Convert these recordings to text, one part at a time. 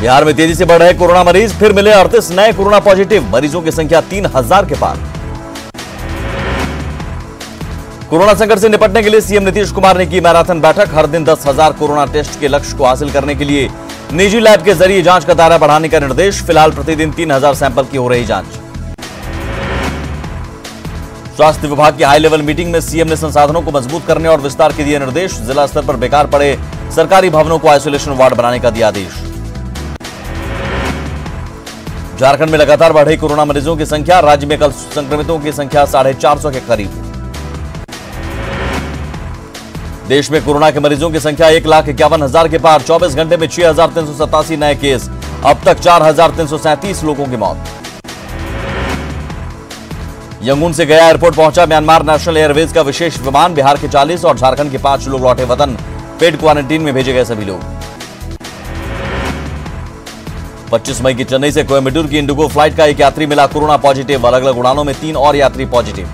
बिहार में तेजी से बढ़ रहे कोरोना मरीज, फिर मिले 38 नए कोरोना पॉजिटिव, मरीजों की संख्या 3000 के पार। कोरोना संकट से निपटने के लिए सीएम नीतीश कुमार ने की मैराथन बैठक, हर दिन 10,000 कोरोना टेस्ट के लक्ष्य को हासिल करने के लिए निजी लैब के जरिए जांच का दायरा बढ़ाने का निर्देश, फिलहाल प्रतिदिन 3000 सैंपल की हो रही जांच। स्वास्थ्य विभाग की हाई लेवल मीटिंग में सीएम ने संसाधनों को मजबूत करने और विस्तार के दिए निर्देश, जिला स्तर पर बेकार पड़े सरकारी भवनों को आइसोलेशन वार्ड बनाने का दिया आदेश। झारखंड में लगातार बढ़ रही कोरोना मरीजों की संख्या, राज्य में कल संक्रमितों की संख्या 450 के करीब। देश में कोरोना के मरीजों की संख्या 1,51,000 के पार, 24 घंटे में 6,387 नए केस, अब तक 4,337 लोगों की मौत। यंगून से गया एयरपोर्ट पहुंचा म्यांमार नेशनल एयरवेज का विशेष विमान, बिहार के 40 और झारखंड के 5 लोग लौटे वतन, पेड क्वारंटीन में भेजे गए सभी लोग। 25 मई की चेन्नई से कोयम्बटूर की इंडिगो फ्लाइट का एक यात्री मिला कोरोना पॉजिटिव, अलग अलग उड़ानों में 3 और यात्री पॉजिटिव।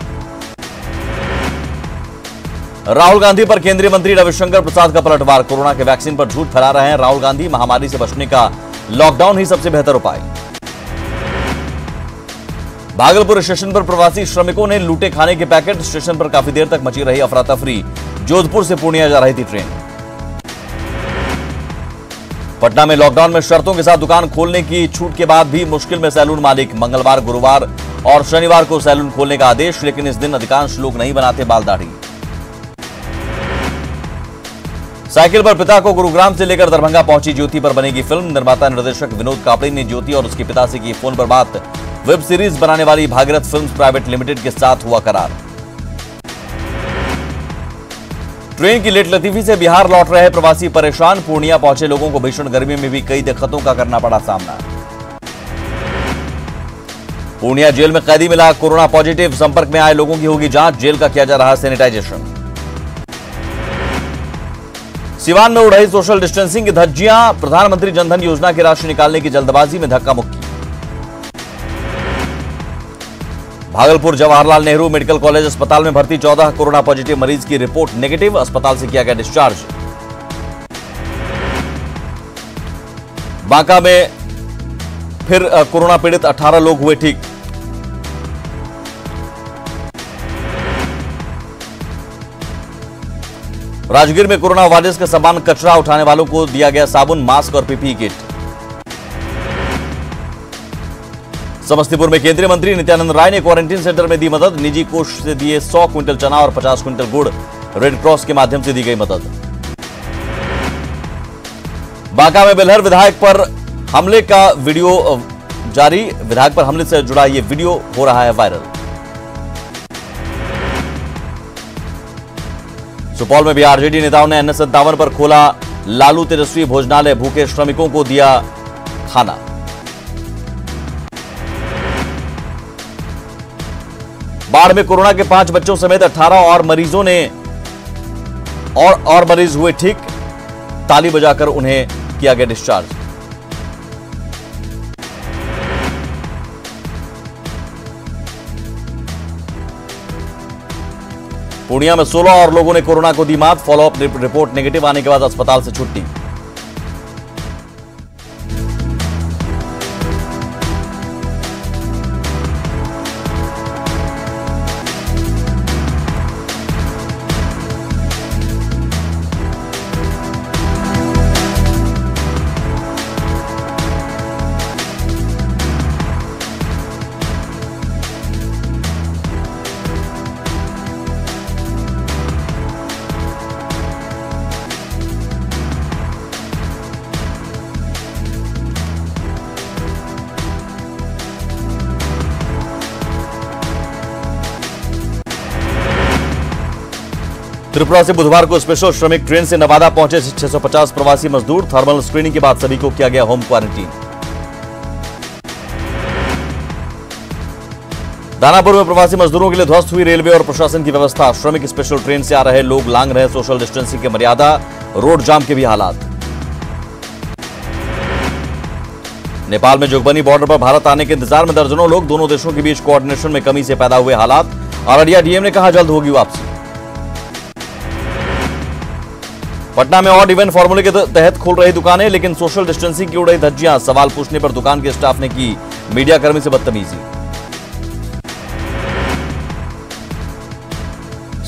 राहुल गांधी पर केंद्रीय मंत्री रविशंकर प्रसाद का पलटवार, कोरोना के वैक्सीन पर झूठ फैला रहे हैं राहुल गांधी, महामारी से बचने का लॉकडाउन ही सबसे बेहतर उपाय। भागलपुर स्टेशन पर प्रवासी श्रमिकों ने लूटे खाने के पैकेट, स्टेशन पर काफी देर तक मची रही अफरा तफरी, जोधपुर से पूर्णिया जा रही थी ट्रेन। पटना में लॉकडाउन में शर्तों के साथ दुकान खोलने की छूट के बाद भी मुश्किल में सैलून मालिक, मंगलवार, गुरुवार और शनिवार को सैलून खोलने का आदेश, लेकिन इस दिन अधिकांश लोग नहीं बनाते बाल दाढ़ी। साइकिल पर पिता को गुरुग्राम से लेकर दरभंगा पहुंची ज्योति पर बनेगी फिल्म, निर्माता निर्देशक विनोद कापड़ी ने ज्योति और उसके पिता से की फोन पर बात, वेब सीरीज बनाने वाली भागीरथ फिल्म्स प्राइवेट लिमिटेड के साथ हुआ करार। ट्रेन की लेट लतीफी से बिहार लौट रहे प्रवासी परेशान, पूर्णिया पहुंचे लोगों को भीषण गर्मी में भी कई दिक्कतों का करना पड़ा सामना। पूर्णिया जेल में कैदी मिला कोरोना पॉजिटिव, संपर्क में आए लोगों की होगी जांच, जेल का किया जा रहा सैनिटाइजेशन। सिवान में उड़ रही सोशल डिस्टेंसिंग की धज्जियां, प्रधानमंत्री जनधन योजना की राशि निकालने की जल्दबाजी में धक्का मुक्की। भागलपुर जवाहरलाल नेहरू मेडिकल कॉलेज अस्पताल में भर्ती 14 कोरोना पॉजिटिव मरीज की रिपोर्ट नेगेटिव, अस्पताल से किया गया डिस्चार्ज। बांका में फिर कोरोना पीड़ित 18 लोग हुए ठीक। राजगीर में कोरोना वायरस के समान कचरा उठाने वालों को दिया गया साबुन, मास्क और पीपीई किट। समस्तीपुर में केंद्रीय मंत्री नित्यानंद राय ने क्वारंटीन सेंटर में दी मदद, निजी कोष से दिए 100 क्विंटल चना और 50 क्विंटल गुड़, रेड क्रॉस के माध्यम से दी गई मदद। बांका में बेलहर विधायक पर हमले का वीडियो जारी, विधायक पर हमले से जुड़ा यह वीडियो हो रहा है वायरल। सुपौल में भी आरजेडी नेताओं ने NH57 पर खोला लालू तेजस्वी भोजनालय, भूखे श्रमिकों को दिया खाना। बाढ़ में कोरोना के 5 बच्चों समेत 18 और मरीजों ने और मरीज हुए ठीक, ताली बजाकर उन्हें किया गया डिस्चार्ज। पूर्णिया में 16 और लोगों ने कोरोना को दी मात, फॉलोअप रिपोर्ट नेगेटिव आने के बाद अस्पताल से छुट्टी। त्रिपुरा से बुधवार को स्पेशल श्रमिक ट्रेन से नवादा पहुंचे 650 प्रवासी मजदूर, थर्मल स्क्रीनिंग के बाद सभी को किया गया होम क्वारंटीन। दानापुर में प्रवासी मजदूरों के लिए ध्वस्त हुई रेलवे और प्रशासन की व्यवस्था, श्रमिक स्पेशल ट्रेन से आ रहे लोग लांघ रहे सोशल डिस्टेंसिंग की मर्यादा, रोड जाम के भी हालात। नेपाल में जोगबनी बॉर्डर पर भारत आने के इंतजार में दर्जनों लोग, दोनों देशों के बीच कोऑर्डिनेशन में कमी से पैदा हुए हालात। अररिया डीएम ने कहा जल्द होगी वापसी। पटना में ऑड इवन फॉर्मूले के तहत खुल रही दुकानें, लेकिन सोशल डिस्टेंसिंग की उड़ रही धज्जियां। सवाल पूछने पर दुकान के स्टाफ ने की मीडिया कर्मी से बदतमीजी।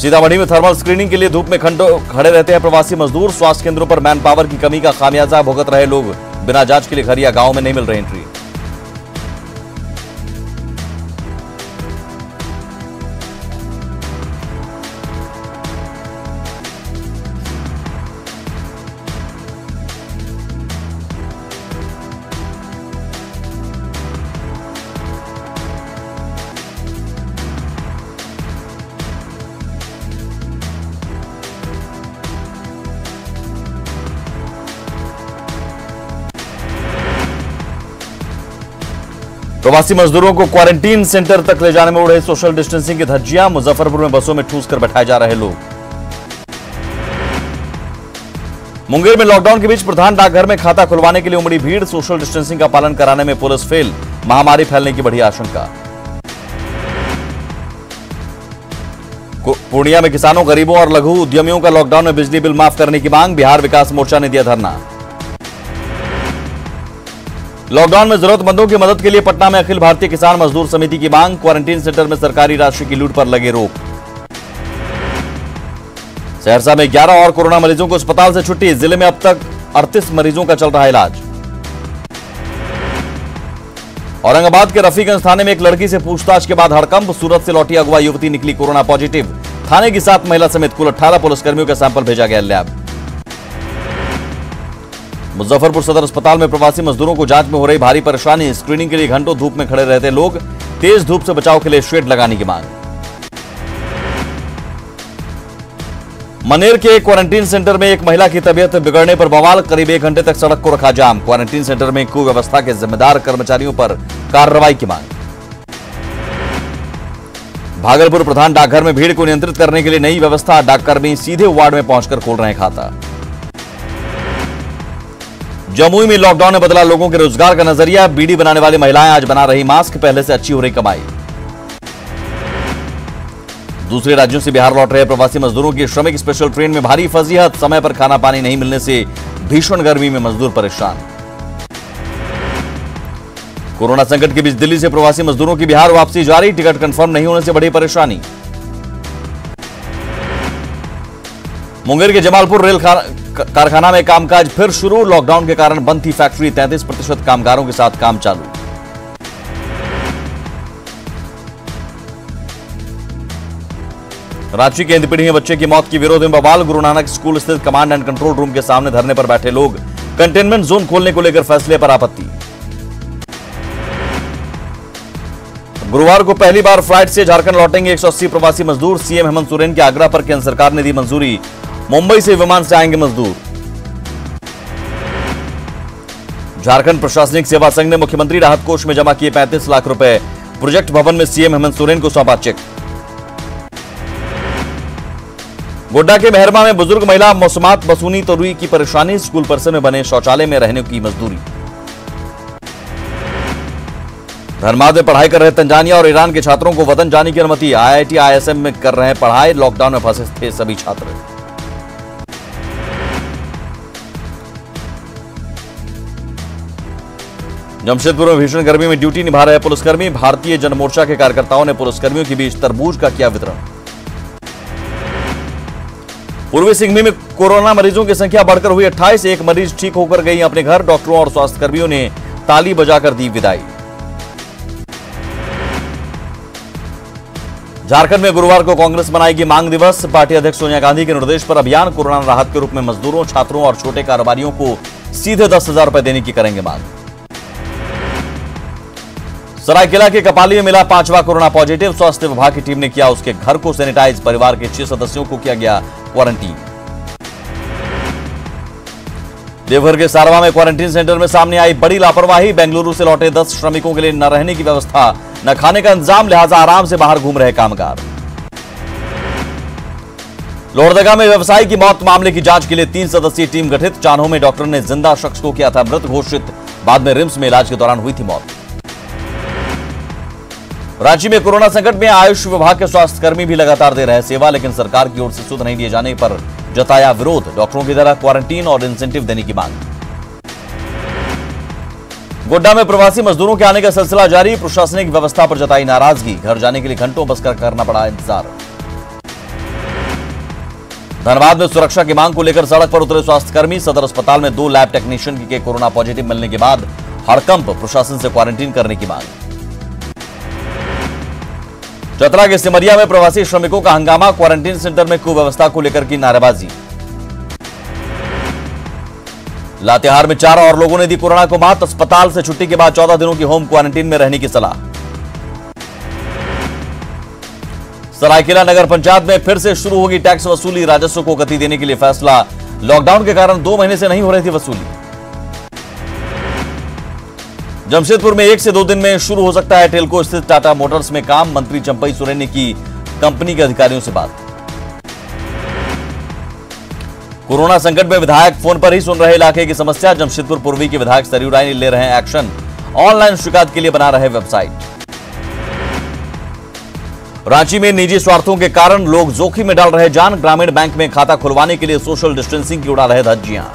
सीतामढ़ी में थर्मल स्क्रीनिंग के लिए धूप में घंटों खड़े रहते हैं प्रवासी मजदूर। स्वास्थ्य केंद्रों पर मैन पावर की कमी का खामियाजा भुगत रहे लोग। बिना जांच के लिए घर या गांव में नहीं मिल रही एंट्री। प्रवासी मजदूरों को क्वारंटीन सेंटर तक ले जाने में उड़ रही सोशल डिस्टेंसिंग की धज्जियां। मुजफ्फरपुर में बसों में ठूस कर बैठाए जा रहे लोग। मुंगेर में लॉकडाउन के बीच प्रधान डाकघर में खाता खुलवाने के लिए उमड़ी भीड़। सोशल डिस्टेंसिंग का पालन कराने में पुलिस फेल। महामारी फैलने की बढ़ी आशंका। पूर्णिया में किसानों, गरीबों और लघु उद्यमियों का लॉकडाउन में बिजली बिल माफ करने की मांग। बिहार विकास मोर्चा ने दिया धरना। लॉकडाउन में जरूरतमंदों की मदद के लिए पटना में अखिल भारतीय किसान मजदूर समिति की मांग। क्वारंटीन सेंटर में सरकारी राशि की लूट पर लगे रोक। सहरसा में 11 और कोरोना मरीजों को अस्पताल से छुट्टी। जिले में अब तक 38 मरीजों का चल रहा इलाज। औरंगाबाद के रफीगंज थाने में एक लड़की से पूछताछ के बाद हड़कंप। सूरत से लौटी अगवा युवती निकली कोरोना पॉजिटिव। थाने की 7 महिला समेत कुल 18 पुलिसकर्मियों का सैंपल भेजा गया लैब। मुजफ्फरपुर सदर अस्पताल में प्रवासी मजदूरों को जांच में हो रही भारी परेशानी। स्क्रीनिंग के लिए घंटों धूप में खड़े रहते लोग। तेज धूप से बचाव के लिए शेड लगाने की मांग। मनेर के क्वारंटीन सेंटर में एक महिला की तबीयत बिगड़ने पर बवाल। करीब 1 घंटे तक सड़क को रखा जाम। क्वारंटीन सेंटर में कुव्यवस्था के जिम्मेदार कर्मचारियों पर कार्रवाई की मांग। भागलपुर प्रधान डाकघर में भीड़ को नियंत्रित करने के लिए नई व्यवस्था। डाककर्मी सीधे वार्ड में पहुंचकर खोल रहे हैं खाता। जमुई में लॉकडाउन ने बदला लोगों के रोजगार का नजरिया। बीड़ी बनाने वाली महिलाएं आज बना रही मास्क। पहले से अच्छी हो रही कमाई। दूसरे राज्यों से बिहार लौट रहे प्रवासी मजदूरों की श्रमिक स्पेशल ट्रेन में भारी फजीहत। समय पर खाना पानी नहीं मिलने से भीषण गर्मी में मजदूर परेशान। कोरोना संकट के बीच दिल्ली से प्रवासी मजदूरों की बिहार वापसी जारी। टिकट कंफर्म नहीं होने से बढ़ी परेशानी। मुंगेर के जमालपुर रेल कारखाना में कामकाज फिर शुरू। लॉकडाउन के कारण बंद थी फैक्ट्री। 33% कामगारों के साथ काम चालू। रांची के इंदपीढ़ी में बच्चे की मौत की विरोध में बवाल। गुरु नानक स्कूल स्थित कमांड एंड कंट्रोल रूम के सामने धरने पर बैठे लोग। कंटेनमेंट जोन खोलने को लेकर फैसले पर आपत्ति। गुरुवार को पहली बार फ्लाइट से झारखंड लौटेंगे 180 प्रवासी मजदूर। सीएम हेमंत सोरेन के आग्रह पर केंद्र सरकार ने दी मंजूरी। मुंबई से विमान से आएंगे मजदूर। झारखंड प्रशासनिक सेवा संघ ने मुख्यमंत्री राहत कोष में जमा किए 35 लाख रुपए। प्रोजेक्ट भवन में सीएम हेमंत सोरेन को सौंपा चेक। गोड्डा के मेहरमा में बुजुर्ग महिला मौसमात बसूनी तोरुई की परेशानी। स्कूल परिसर में बने शौचालय में रहने की मजदूरी। धनबाद में पढ़ाई कर रहे तंजानिया और ईरान के छात्रों को वतन जाने की अनुमति। आईआईटी आईएसएम में कर रहे हैं पढ़ाई। लॉकडाउन में फंसे थे सभी छात्र। जमशेदपुर में भीषण गर्मी में ड्यूटी निभा रहे पुलिसकर्मी। भारतीय जनमोर्चा के कार्यकर्ताओं ने पुलिसकर्मियों के बीच तरबूज का किया वितरण। पूर्वी सिंहभूम में कोरोना मरीजों की संख्या बढ़कर हुई 28। एक मरीज ठीक होकर गई अपने घर। डॉक्टरों और स्वास्थ्यकर्मियों ने ताली बजाकर दी विदाई। झारखंड में गुरुवार को कांग्रेस मनाएगी मांग दिवस। पार्टी अध्यक्ष सोनिया गांधी के निर्देश पर अभियान। कोरोना राहत के रूप में मजदूरों, छात्रों और छोटे कारोबारियों को सीधे 10,000 रुपए देने की करेंगे मांग। सरायकेला के कपाली में मिला 5वां कोरोना पॉजिटिव। स्वास्थ्य विभाग की टीम ने किया उसके घर को सैनिटाइज। परिवार के 6 सदस्यों को किया गया क्वारंटीन। देवघर के सारवा में क्वारंटीन सेंटर में सामने आई बड़ी लापरवाही। बेंगलुरु से लौटे 10 श्रमिकों के लिए न रहने की व्यवस्था, न खाने का इंतजाम, लिहाजा आराम से बाहर घूम रहे कामगार। लोहरदगा में व्यवसायी की मौत मामले की जांच के लिए 3 सदस्यीय टीम गठित। चान्हो में डॉक्टर ने जिंदा शख्स को किया था मृत घोषित। बाद में रिम्स में इलाज के दौरान हुई थी मौत। रांची में कोरोना संकट में आयुष विभाग के स्वास्थ्यकर्मी भी लगातार दे रहे सेवा, लेकिन सरकार की ओर से सुध नहीं दिए जाने पर जताया विरोध, डॉक्टरों की तरह क्वारंटीन और इंसेंटिव देने की मांग। गोड्डा में प्रवासी मजदूरों के आने का सिलसिला जारी, प्रशासनिक व्यवस्था पर जताई नाराजगी, घर जाने के लिए घंटों बस करना पड़ा इंतजार। धनबाद में सुरक्षा की मांग को लेकर सड़क पर उतरे स्वास्थ्यकर्मी, सदर अस्पताल में 2 लैब टेक्नीशियन के कोरोना पॉजिटिव मिलने के बाद हड़कंप, प्रशासन से क्वारंटीन करने की मांग। चतरा के सिमरिया में प्रवासी श्रमिकों का हंगामा, क्वारंटीन सेंटर में कुव्यवस्था को लेकर की नारेबाजी। लातेहार में 4 और लोगों ने दी कोरोना को मात, अस्पताल से छुट्टी के बाद 14 दिनों की होम क्वारंटीन में रहने की सलाह। सरायकेला नगर पंचायत में फिर से शुरू होगी टैक्स वसूली, राजस्व को गति देने के लिए फैसला, लॉकडाउन के कारण 2 महीने से नहीं हो रही थी वसूली। जमशेदपुर में 1 से 2 दिन में शुरू हो सकता है टेल्को स्थित टाटा मोटर्स में काम, मंत्री चंपई सोरेन ने की कंपनी के अधिकारियों से बात। कोरोना संकट में विधायक फोन पर ही सुन रहे इलाके की समस्या, जमशेदपुर पूर्वी के विधायक सरयू राय ले रहे हैं एक्शन, ऑनलाइन शिकायत के लिए बना रहे वेबसाइट। रांची में निजी स्वार्थों के कारण लोग जोखिम में डाल रहे जान, ग्रामीण बैंक में खाता खुलवाने के लिए सोशल डिस्टेंसिंग की उड़ा रहे धज्जियां।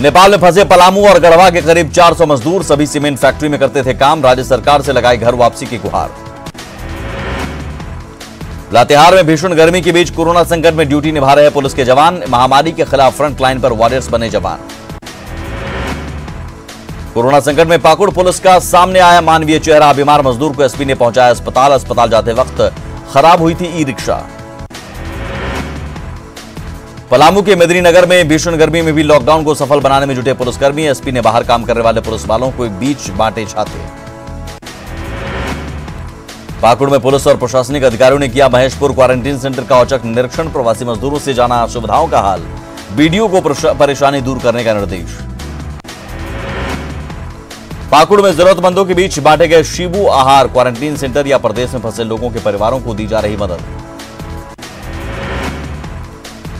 नेपाल में फंसे पलामू और गढ़वा के करीब 400 मजदूर, सभी सीमेंट फैक्ट्री में करते थे काम, राज्य सरकार से लगाई घर वापसी की गुहार। लातेहार में भीषण गर्मी के बीच कोरोना संकट में ड्यूटी निभा रहे पुलिस के जवान, महामारी के खिलाफ फ्रंट लाइन पर वॉरियर्स बने जवान। कोरोना संकट में पाकुड़ पुलिस का सामने आया मानवीय चेहरा, बीमार मजदूर को एसपी ने पहुंचाया अस्पताल, अस्पताल जाते वक्त खराब हुई थी ई रिक्शा। पलामू के मेदिनीनगर में भीषण गर्मी में भी लॉकडाउन को सफल बनाने में जुटे पुलिसकर्मी, एसपी ने बाहर काम करने वाले पुलिस वालों को बीच बांटे छाते। पाकुड़ में पुलिस और प्रशासनिक अधिकारियों ने किया महेशपुर क्वारंटीन सेंटर का औचक निरीक्षण, प्रवासी मजदूरों से जाना सुविधाओं का हाल, बीडीओ को परेशानी दूर करने का निर्देश। पाकुड़ में जरूरतमंदों के बीच बांटे गए शिबू आहार, क्वारंटीन सेंटर या प्रदेश में फंसे लोगों के परिवारों को दी जा रही मदद।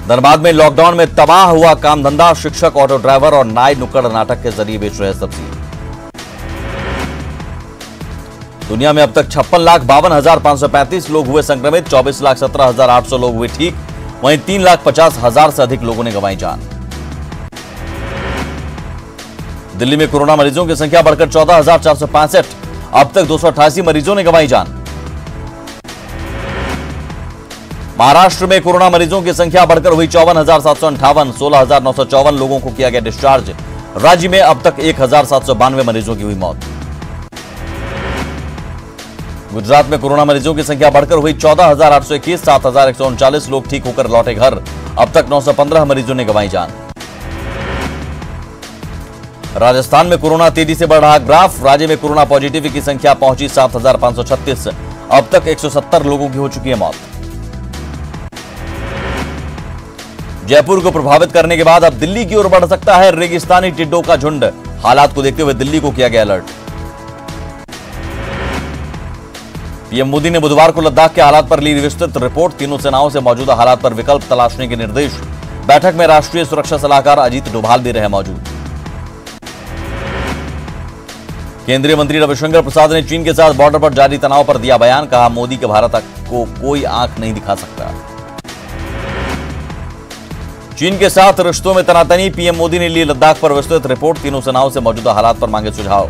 धनबाद में लॉकडाउन में तबाह हुआ काम धंधा, शिक्षक, ऑटो ड्राइवर और नाई नुक्कड़ नाटक के जरिए बेच रहे सब्जी। दुनिया में अब तक 56,52,535 लोग हुए संक्रमित, 24,17,800 लोग हुए ठीक, वहीं 3,50,000 से अधिक लोगों ने गंवाई जान। दिल्ली में कोरोना मरीजों की संख्या बढ़कर 14,465, अब तक 288 मरीजों ने गंवाई जान। महाराष्ट्र में कोरोना मरीजों की संख्या बढ़कर हुई 54,758, 16,954 लोगों को किया गया डिस्चार्ज, राज्य में अब तक 1,792 मरीजों की हुई मौत। गुजरात में कोरोना मरीजों की संख्या बढ़कर हुई 14,821, 7,139 लोग ठीक होकर लौटे घर, अब तक 915 मरीजों ने गंवाई जान। राजस्थान में कोरोना तेजी से बढ़ रहा ग्राफ, राज्य में कोरोना पॉजिटिव की संख्या पहुंची 7,536, अब तक 170 लोगों की हो चुकी है मौत। जयपुर को प्रभावित करने के बाद अब दिल्ली की ओर बढ़ सकता है रेगिस्तानी टिड्डों का झुंड, हालात को देखते हुए दिल्ली को किया गया अलर्ट। पीएम मोदी ने बुधवार को लद्दाख के हालात पर ली विस्तृत रिपोर्ट, तीनों सेनाओं से मौजूदा हालात पर विकल्प तलाशने के निर्देश, बैठक में राष्ट्रीय सुरक्षा सलाहकार अजीत डोभाल भी रहे मौजूद। केंद्रीय मंत्री रविशंकर प्रसाद ने चीन के साथ बॉर्डर पर जारी तनाव पर दिया बयान, कहा मोदी के भारत को कोई आंख नहीं दिखा सकता। चीन के साथ रिश्तों में तनातनी, पीएम मोदी ने ली लद्दाख पर विस्तृत रिपोर्ट, तीनों सेनाओं से मौजूदा हालात पर मांगे सुझाव।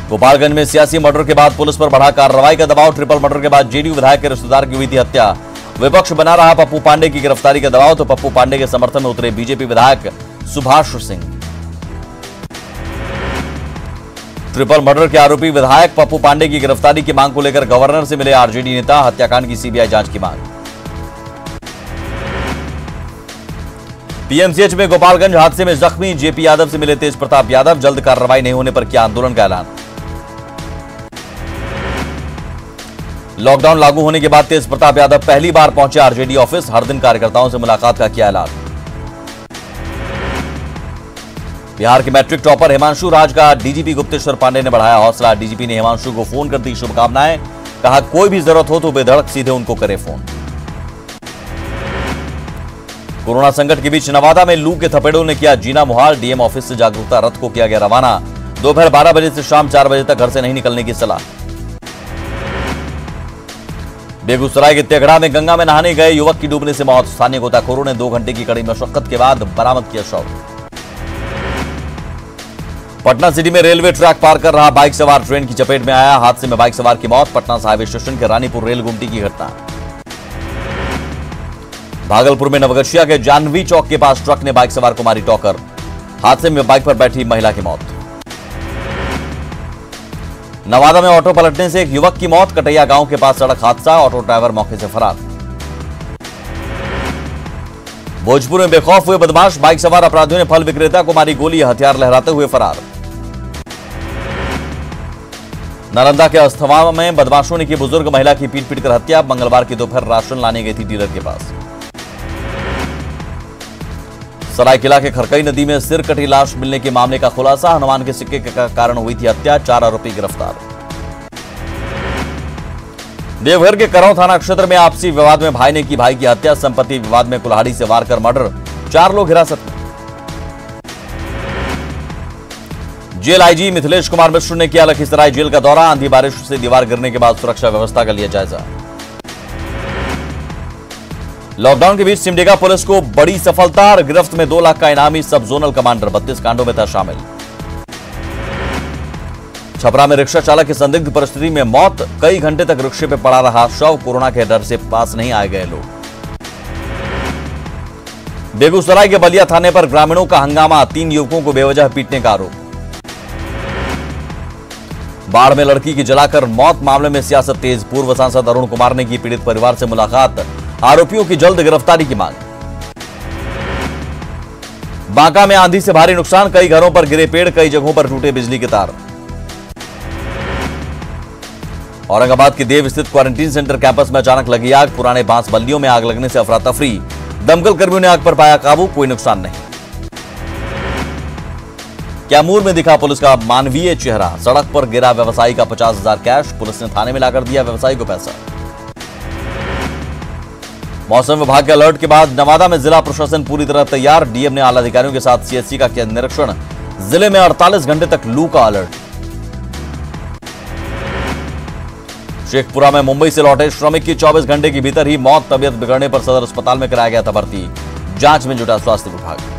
गोपालगंज में सियासी मर्डर के बाद पुलिस पर बढ़ा कार्रवाई का दबाव, ट्रिपल मर्डर के बाद जेडीयू विधायक के रिश्तेदार की हुई थी हत्या, विपक्ष बना रहा पप्पू पांडे की गिरफ्तारी का दबाव, तो पप्पू पांडे के समर्थन में उतरे बीजेपी विधायक सुभाष सिंह। ट्रिपल मर्डर के आरोपी विधायक पप्पू पांडे की गिरफ्तारी की मांग को लेकर गवर्नर से मिले आरजेडी नेता, हत्याकांड की सीबीआई जांच की मांग। पीएमसीएच में गोपालगंज हादसे में जख्मी जेपी यादव से मिले तेज प्रताप यादव, जल्द कार्रवाई नहीं होने पर किया आंदोलन का ऐलान। लॉकडाउन लागू होने के बाद तेज प्रताप यादव पहली बार पहुंचे आरजेडी ऑफिस, हर दिन कार्यकर्ताओं से मुलाकात का किया ऐलान। बिहार के मैट्रिक टॉपर हिमांशु राज का डीजीपी गुप्तेश्वर पांडे ने बढ़ाया हौसला, डीजीपी ने हिमांशु को फोन कर दी शुभकामनाएं, कहा कोई भी जरूरत हो तो बेधड़क सीधे उनको करे फोन। कोरोना संकट के बीच नवादा में लू के थपेड़ों ने किया जीना मुहाल, डीएम ऑफिस से जागरूकता रथ को किया गया रवाना, दोपहर 12 बजे से शाम 4 बजे तक घर से नहीं निकलने की सलाह। बेगूसराय के तेघड़ा में गंगा में नहाने गए युवक की डूबने से मौत। स्थानीय गोताखोरों ने 2 घंटे की कड़ी मशक्कत के बाद बरामद किया शव। पटना सिटी में रेलवे ट्रैक पार कर रहा बाइक सवार ट्रेन की चपेट में आया। हादसे में बाइक सवार की मौत। पटना से हाईवे स्टेशन के रानीपुर रेल गुमटी की घटना। भागलपुर में नवगछिया के जानवी चौक के पास ट्रक ने बाइक सवार को मारी टक्कर। हादसे में बाइक पर बैठी महिला की मौत। नवादा में ऑटो पलटने से एक युवक की मौत। कटैया गांव के पास सड़क हादसा। ऑटो ड्राइवर मौके से फरार। भोजपुर में बेखौफ हुए बदमाश। बाइक सवार अपराधियों ने फल विक्रेता को मारी गोली। हथियार लहराते हुए फरार। नालंदा के अस्थवा में बदमाशों ने की बुजुर्ग महिला की पीट कर हत्या। मंगलवार की दोपहर राशन लाने गई थी डीलर के पास। सरायकेला के खरकई नदी में सिर कटी लाश मिलने के मामले का खुलासा। हनुमान के सिक्के के कारण हुई थी हत्या। 4 आरोपी गिरफ्तार। देवघर के करौं थाना क्षेत्र में आपसी विवाद में भाई ने की भाई की हत्या। संपत्ति विवाद में कुल्हाड़ी से वार कर मर्डर। 4 लोग हिरासत में। जेल आईजी मिथिलेश कुमार मिश्र ने किया लखीसराय जेल का दौरा। आंधी बारिश से दीवार गिरने के बाद सुरक्षा व्यवस्था का लिया जायजा। लॉकडाउन के बीच सिमडेगा पुलिस को बड़ी सफलता। गिरफ्त में 2 लाख का इनामी सब जोनल कमांडर 32 कांडों में था शामिल। छपरा में रिक्शा चालक की संदिग्ध परिस्थिति में मौत। कई घंटे तक रिक्शे पर पड़ा रहा शव। कोरोना के डर से पास नहीं आए गए लोग। बेगूसराय के बलिया थाने पर ग्रामीणों का हंगामा। 3 युवकों को बेवजह पीटने का आरोप। बाढ़ में लड़की की जलाकर मौत मामले में सियासत तेज। पूर्व सांसद अरुण कुमार ने की पीड़ित परिवार से मुलाकात। आरोपियों की जल्द गिरफ्तारी की मांग। बांका में आंधी से भारी नुकसान। कई घरों पर गिरे पेड़। कई जगहों पर टूटे बिजली के तार। औरंगाबाद के देव स्थित क्वारंटीन सेंटर कैंपस में अचानक लगी आग। पुराने बांस बल्लियों में आग लगने से अफरा तफरी। दमकल कर्मियों ने आग पर पाया काबू। कोई नुकसान नहीं। कैमूर में दिखा पुलिस का मानवीय चेहरा। सड़क पर गिरा व्यवसायी का 50,000 कैश। पुलिस ने थाने में लाकर दिया व्यवसायी को पैसा। मौसम विभाग के अलर्ट के बाद नवादा में जिला प्रशासन पूरी तरह तैयार। डीएम ने आला अधिकारियों के साथ सीएससी का किया निरीक्षण। जिले में 48 घंटे तक लू का अलर्ट। शेखपुरा में मुंबई से लौटे श्रमिक की 24 घंटे के भीतर ही मौत। तबियत बिगड़ने पर सदर अस्पताल में कराया गया था भर्ती। जांच में जुटा स्वास्थ्य विभाग।